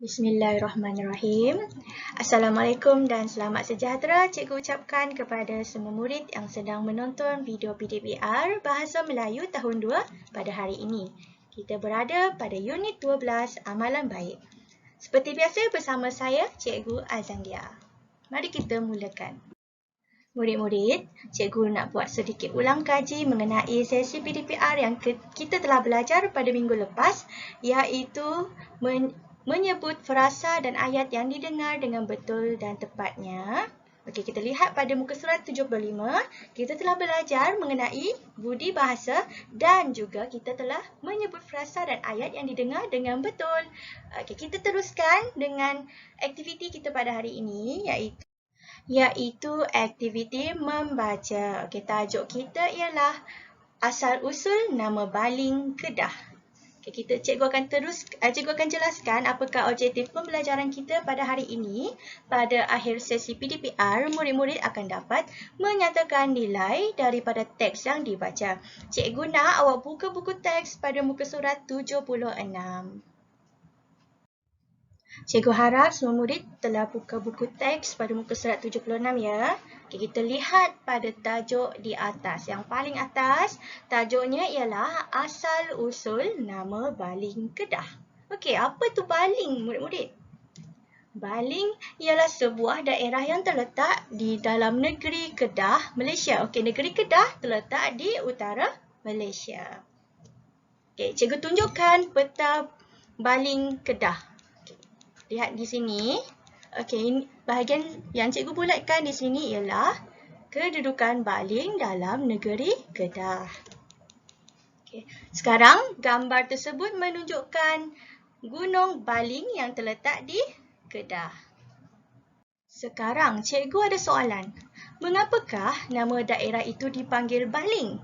Bismillahirrahmanirrahim. Assalamualaikum dan selamat sejahtera cikgu ucapkan kepada semua murid yang sedang menonton video PDPR Bahasa Melayu tahun 2 pada hari ini. Kita berada pada unit 12 Amalan Baik. Seperti biasa bersama saya, Cikgu Azandia. Mari kita mulakan. Murid-murid, cikgu nak buat sedikit ulang kaji mengenai sesi PDPR yang kita telah belajar pada minggu lepas, iaitu menyebut frasa dan ayat yang didengar dengan betul dan tepatnya. Okey, kita lihat pada muka surat 75, kita telah belajar mengenai budi bahasa dan juga kita telah menyebut frasa dan ayat yang didengar dengan betul. Okey, kita teruskan dengan aktiviti kita pada hari ini, iaitu aktiviti membaca. Okey, tajuk kita ialah asal-usul nama baling Kedah. Okay, cikgu akan jelaskan apakah objektif pembelajaran kita pada hari ini. Pada akhir sesi PDPR, murid-murid akan dapat menyatakan nilai daripada teks yang dibaca. Cikgu nak awak buka buku teks pada muka surat 76. Cikgu harap semua murid telah buka buku teks pada muka surat 76 ya. Okay, kita lihat pada tajuk di atas. Yang paling atas, tajuknya ialah asal-usul nama baling Kedah. Okey, apa tu baling murid-murid? Baling ialah sebuah daerah yang terletak di dalam negeri Kedah, Malaysia. Okey, negeri Kedah terletak di utara Malaysia. Okey, cikgu tunjukkan peta baling Kedah. Lihat di sini. Okey, bahagian yang cikgu bulatkan di sini ialah kedudukan baling dalam negeri Kedah. Okey, sekarang gambar tersebut menunjukkan Gunung Baling yang terletak di Kedah. Sekarang cikgu ada soalan. Mengapakah nama daerah itu dipanggil Baling?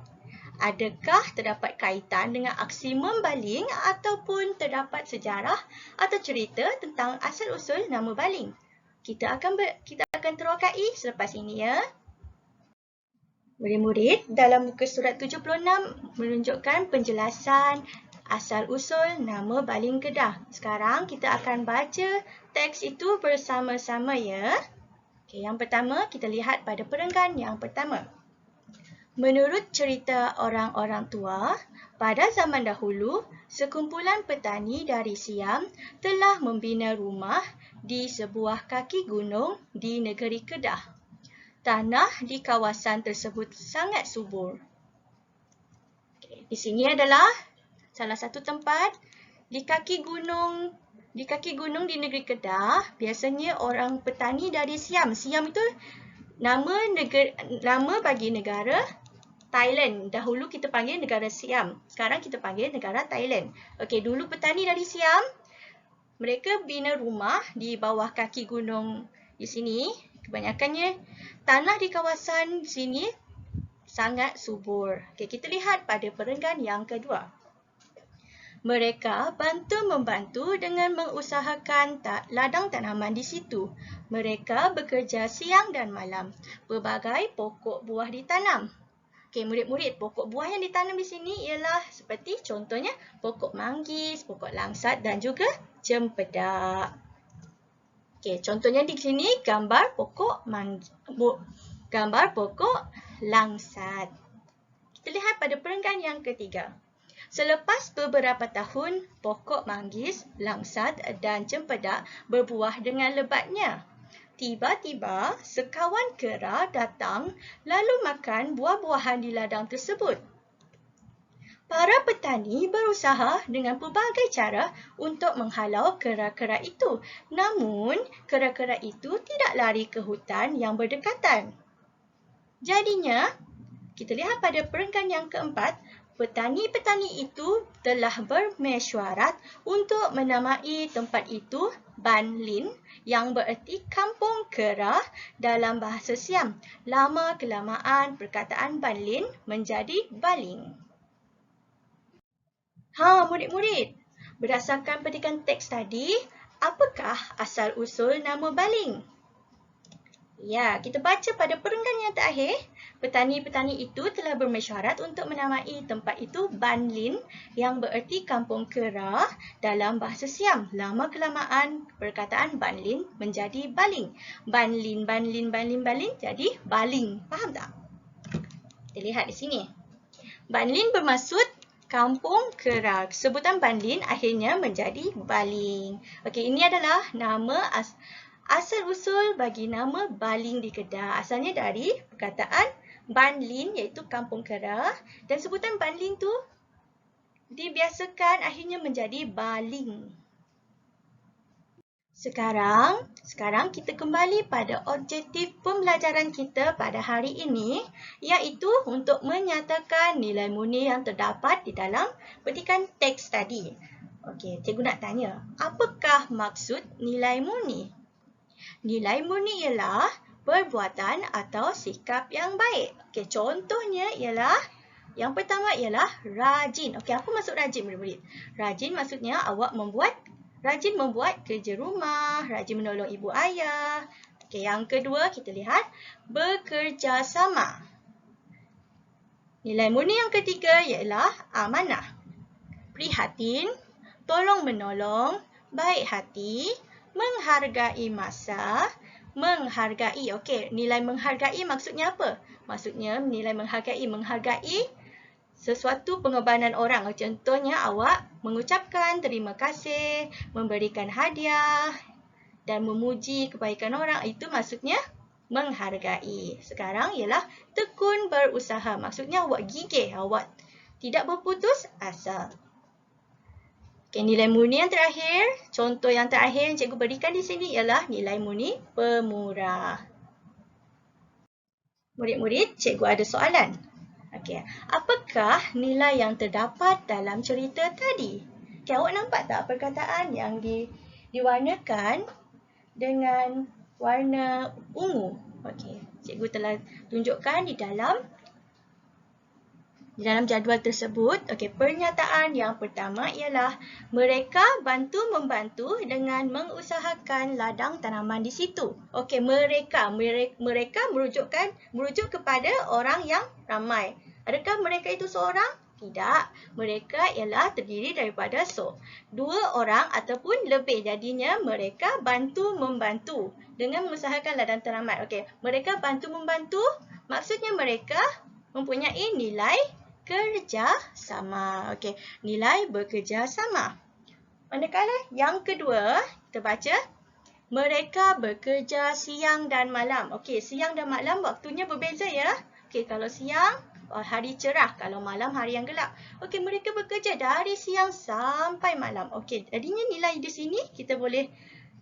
Adakah terdapat kaitan dengan aksi membaling ataupun terdapat sejarah atau cerita tentang asal-usul nama baling? Kita akan terokai selepas ini ya. Murid-murid, dalam muka surat 76 menunjukkan penjelasan asal-usul nama baling Kedah. Sekarang kita akan baca teks itu bersama-sama ya. Okay, yang pertama kita lihat pada perenggan yang pertama. Menurut cerita orang-orang tua, pada zaman dahulu, sekumpulan petani dari Siam telah membina rumah di sebuah kaki gunung di negeri Kedah. Tanah di kawasan tersebut sangat subur. Di sini adalah salah satu tempat di kaki gunung di negeri Kedah. Biasanya orang petani dari Siam. Siam itu nama bagi negara Thailand. Dahulu kita panggil negara Siam. Sekarang kita panggil negara Thailand. Okey, dulu petani dari Siam, mereka bina rumah di bawah kaki gunung di sini. Kebanyakannya tanah di kawasan sini sangat subur. Okey, kita lihat pada perenggan yang kedua. Mereka membantu dengan mengusahakan ladang tanaman di situ. Mereka bekerja siang dan malam. Pelbagai pokok buah ditanam. Okey, murid-murid, pokok buah yang ditanam di sini ialah seperti contohnya pokok manggis, pokok langsat dan juga cempedak. Okey, contohnya di sini gambar pokok langsat. Kita lihat pada perenggan yang ketiga. Selepas beberapa tahun, pokok manggis, langsat dan cempedak berbuah dengan lebatnya. Tiba-tiba, sekawan kera datang lalu makan buah-buahan di ladang tersebut. Para petani berusaha dengan pelbagai cara untuk menghalau kera-kera itu. Namun, kera-kera itu tidak lari ke hutan yang berdekatan. Jadinya, kita lihat pada perenggan yang keempat, petani-petani itu telah bermesyuarat untuk menamai tempat itu Ban Lin yang bererti kampung kera dalam bahasa Siam. Lama-kelamaan perkataan Ban Lin menjadi Baling. Murid-murid, berdasarkan petikan teks tadi, apakah asal-usul nama Baling? Ya, kita baca pada perenggan yang terakhir, petani-petani itu telah bermesyuarat untuk menamai tempat itu Banlin yang bererti kampung kera dalam bahasa Siam. Lama-kelamaan perkataan Banlin menjadi Baling. Banlin, Banlin, Banlin, Baling jadi Baling. Faham tak? Kita lihat di sini. Banlin bermaksud kampung kera. Sebutan Banlin akhirnya menjadi Baling. Okey, ini adalah nama asal-usul bagi nama Baling di Kedah. Asalnya dari perkataan Banlin iaitu kampung kera dan sebutan Banlin tu dibiasakan akhirnya menjadi Baling. Sekarang kita kembali pada objektif pembelajaran kita pada hari ini iaitu untuk menyatakan nilai murni yang terdapat di dalam petikan teks tadi. Okey, cikgu nak tanya, apakah maksud nilai murni? Nilai murni ialah perbuatan atau sikap yang baik. Okey, contohnya ialah yang pertama ialah rajin. Okey, apa maksud rajin murid-murid? Rajin maksudnya awak rajin membuat kerja rumah, rajin menolong ibu ayah. Okey, yang kedua kita lihat bekerjasama. Nilai murni yang ketiga ialah amanah. Prihatin, tolong menolong, baik hati, menghargai masa, menghargai. Okey, nilai menghargai maksudnya apa? Maksudnya nilai menghargai sesuatu pengorbanan orang. Contohnya awak mengucapkan terima kasih, memberikan hadiah dan memuji kebaikan orang. Itu maksudnya menghargai. Sekarang ialah tekun berusaha. Maksudnya awak gigih, awak tidak berputus asa. Okay, nilai murni yang terakhir, contoh yang terakhir yang cikgu berikan di sini ialah nilai murni pemurah. Murid-murid, cikgu ada soalan. Okey, apakah nilai yang terdapat dalam cerita tadi? Okay, awak nampak tak perkataan yang diwarnakan dengan warna ungu? Okey, cikgu telah tunjukkan di dalam jadual tersebut. Okey, pernyataan yang pertama ialah mereka membantu dengan mengusahakan ladang tanaman di situ. Okey, mereka merujuk kepada orang yang ramai. Adakah mereka itu seorang? Tidak. Mereka ialah terdiri daripada dua orang ataupun lebih. Jadinya mereka membantu dengan mengusahakan ladang tanaman. Okey, mereka membantu maksudnya mereka mempunyai nilai kerjasama. Okey, nilai bekerjasama. Manakala yang kedua, kita baca mereka bekerja siang dan malam. Okey, siang dan malam waktunya berbeza ya. Okey, kalau siang hari cerah, kalau malam hari yang gelap. Okey, mereka bekerja dari siang sampai malam. Okey, jadinya nilai di sini kita boleh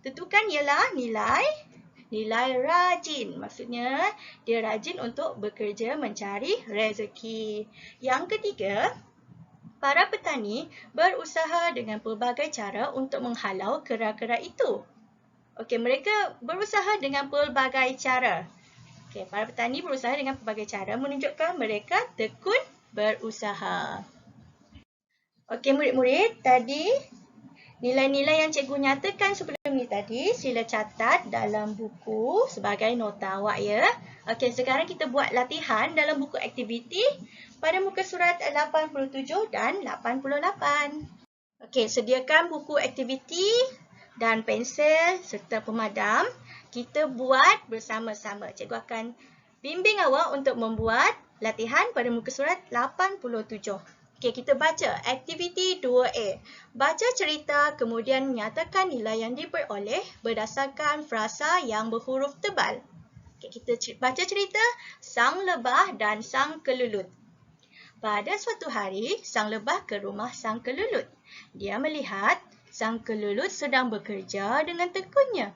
tentukan ialah nilai rajin. Maksudnya dia rajin untuk bekerja mencari rezeki. Yang ketiga, para petani berusaha dengan pelbagai cara untuk menghalau kera-kera itu. Okey, mereka berusaha dengan pelbagai cara. Okey, para petani berusaha dengan pelbagai cara menunjukkan mereka tekun berusaha. Okey, murid-murid, tadi nilai-nilai yang cikgu nyatakan sebelum ni tadi, sila catat dalam buku sebagai nota awak ya. Okey, sekarang kita buat latihan dalam buku aktiviti pada muka surat 87 dan 88. Okey, sediakan buku aktiviti dan pensel serta pemadam. Kita buat bersama-sama. Cikgu akan bimbing awak untuk membuat latihan pada muka surat 87. Okey, kita baca aktiviti 2A. Baca cerita kemudian nyatakan nilai yang diperoleh berdasarkan frasa yang berhuruf tebal. Okey, kita baca cerita Sang Lebah dan Sang Kelulut. Pada suatu hari, sang lebah ke rumah sang kelulut. Dia melihat sang kelulut sedang bekerja dengan tekunnya.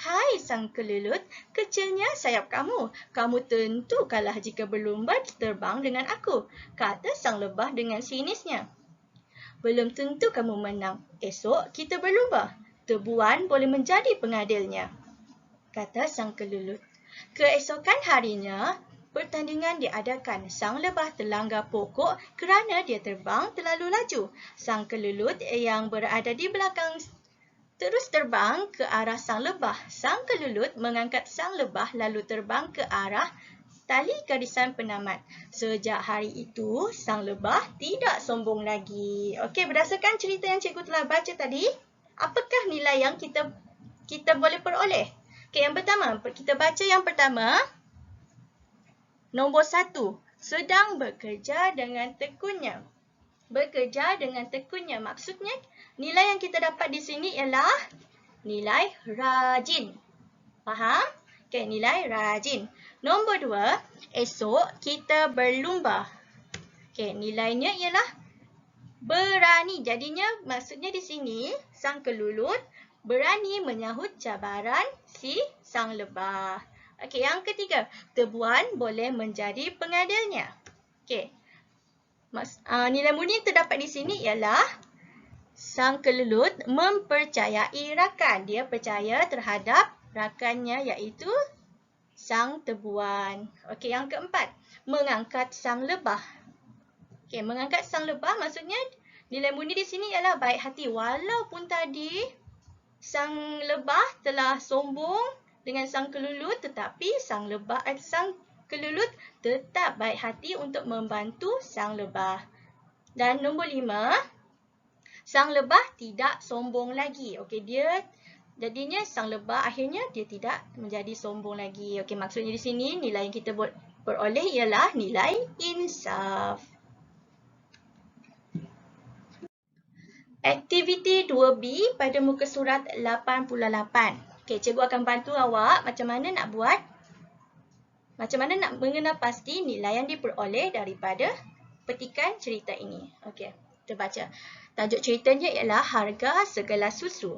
Hai sang kelulut, kecilnya sayap kamu. Kamu tentu kalah jika berlumba terbang dengan aku, kata sang lebah dengan sinisnya. Belum tentu kamu menang. Esok kita berlumba. Tebuan boleh menjadi pengadilnya, kata sang kelulut. Keesokan harinya, pertandingan diadakan. Sang lebah terlanggar pokok kerana dia terbang terlalu laju. Sang kelulut yang berada di belakang terus terbang ke arah sang lebah. Sang kelulut mengangkat sang lebah lalu terbang ke arah tali garisan penamat. Sejak hari itu, sang lebah tidak sombong lagi. Okey, berdasarkan cerita yang cikgu telah baca tadi, apakah nilai yang kita boleh peroleh? Okey, yang pertama, kita baca yang pertama. Nombor 1, sedang bekerja dengan tekunnya. Bekerja dengan tekunnya. Maksudnya, nilai yang kita dapat di sini ialah nilai rajin. Faham? Okey, nilai rajin. Nombor 2, esok kita berlumba. Okey, nilainya ialah berani. Jadinya, maksudnya di sini, sang kelulut berani menyahut cabaran si sang lebah. Okey, yang ketiga, tebuan boleh menjadi pengadilnya. Okey. Nilai murni yang terdapat di sini ialah sang kelulut mempercayai rakan. Dia percaya terhadap rakannya iaitu sang tebuan. Okey, yang keempat, mengangkat sang lebah. Okey, mengangkat sang lebah maksudnya nilai murni di sini ialah baik hati. Walaupun tadi sang lebah telah sombong dengan sang kelulut, tetapi sang kelulut tetap baik hati untuk membantu sang lebah. Dan nombor 5, sang lebah tidak sombong lagi. Okey, jadinya sang lebah akhirnya dia tidak menjadi sombong lagi. Okey, maksudnya di sini nilai yang kita peroleh ialah nilai insaf. Aktiviti 2B pada muka surat 88. Okey, cikgu akan bantu awak macam mana nak mengenal pasti nilai yang diperoleh daripada petikan cerita ini. Okey, kita baca. Tajuk ceritanya ialah Harga Segelas Susu.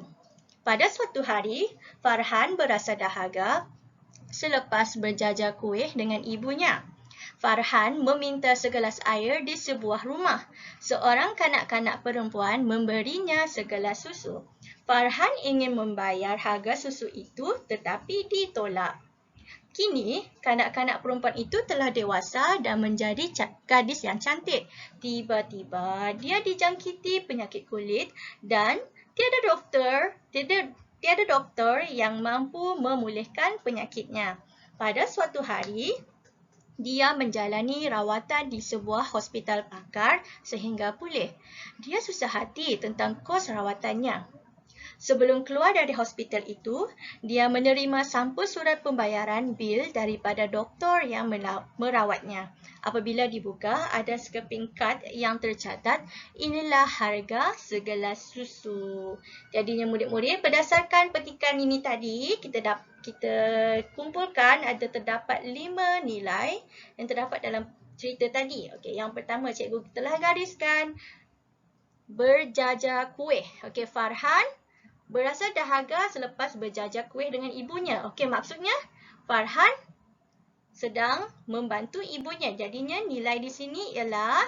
Pada suatu hari, Farhan berasa dahaga selepas berjajah kuih dengan ibunya. Farhan meminta segelas air di sebuah rumah. Seorang kanak-kanak perempuan memberinya segelas susu. Farhan ingin membayar harga susu itu tetapi ditolak. Kini, kanak-kanak perempuan itu telah dewasa dan menjadi gadis yang cantik. Tiba-tiba, dia dijangkiti penyakit kulit dan tiada doktor yang mampu memulihkan penyakitnya. Pada suatu hari, dia menjalani rawatan di sebuah hospital pakar sehingga pulih. Dia susah hati tentang kos rawatannya. Sebelum keluar dari hospital itu, dia menerima sampul surat pembayaran bil daripada doktor yang merawatnya. Apabila dibuka, ada sekeping kad yang tercatat, inilah harga segelas susu. Jadinya murid-murid, berdasarkan petikan ini tadi, kita kumpulkan ada terdapat 5 nilai yang terdapat dalam cerita tadi. Okey, yang pertama cikgu telah gariskan berjajah kuih. Okey, Farhan berasa dahaga selepas berjajah kuih dengan ibunya. Okey, maksudnya Farhan sedang membantu ibunya. Jadinya nilai di sini ialah,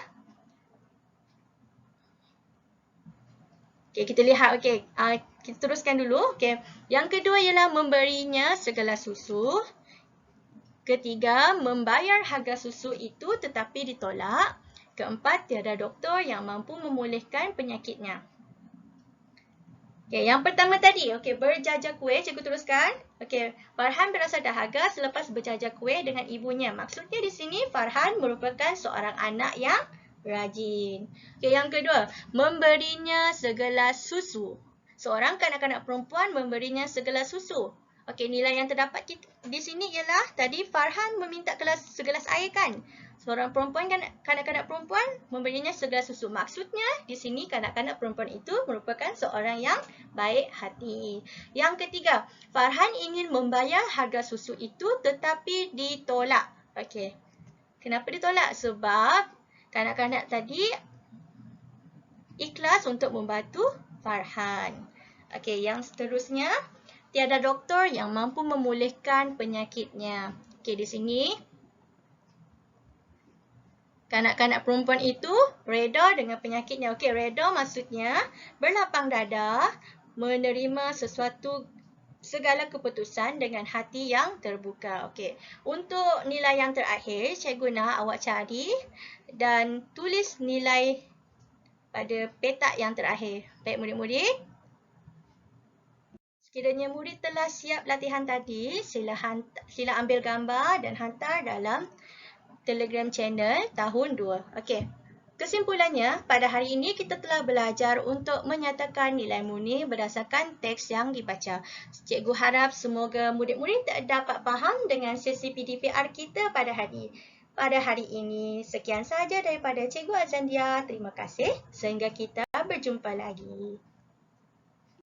okey, kita lihat. Okey, kita teruskan dulu. Okey, yang kedua ialah memberinya segelas susu. Ketiga, membayar harga susu itu tetapi ditolak. Keempat, tiada doktor yang mampu memulihkan penyakitnya. Okey, yang pertama tadi, okey, berjajah kuih, cikgu teruskan. Okey, Farhan berasa dahaga selepas berjajah kuih dengan ibunya. Maksudnya di sini Farhan merupakan seorang anak yang rajin. Okey, yang kedua, memberinya segelas susu. Seorang kanak-kanak perempuan memberinya segelas susu. Okey, nilai yang terdapat di sini ialah tadi Farhan meminta segelas air kan? Seorang perempuan, kanak-kanak perempuan memberinya segelas susu. Maksudnya di sini kanak-kanak perempuan itu merupakan seorang yang baik hati. Yang ketiga, Farhan ingin membayar harga susu itu tetapi ditolak. Okey. Kenapa ditolak? Sebab kanak-kanak tadi ikhlas untuk membantu Farhan. Okey, yang seterusnya, tiada doktor yang mampu memulihkan penyakitnya. Okey, di sini kanak-kanak perempuan itu reda dengan penyakitnya. Okey, reda maksudnya berlapang dada menerima segala keputusan dengan hati yang terbuka. Okey, untuk nilai yang terakhir, cikgu nak awak cari dan tulis nilai pada petak yang terakhir. Baik murid-murid. Kiranya murid telah siap latihan tadi, sila ambil gambar dan hantar dalam Telegram channel tahun 2. Okey. Kesimpulannya, pada hari ini kita telah belajar untuk menyatakan nilai murni berdasarkan teks yang dibaca. Cikgu harap semoga murid-murid dapat faham dengan sesi PDPR kita pada hari ini. Sekian sahaja daripada Cikgu Azandia. Terima kasih. Sehingga kita berjumpa lagi.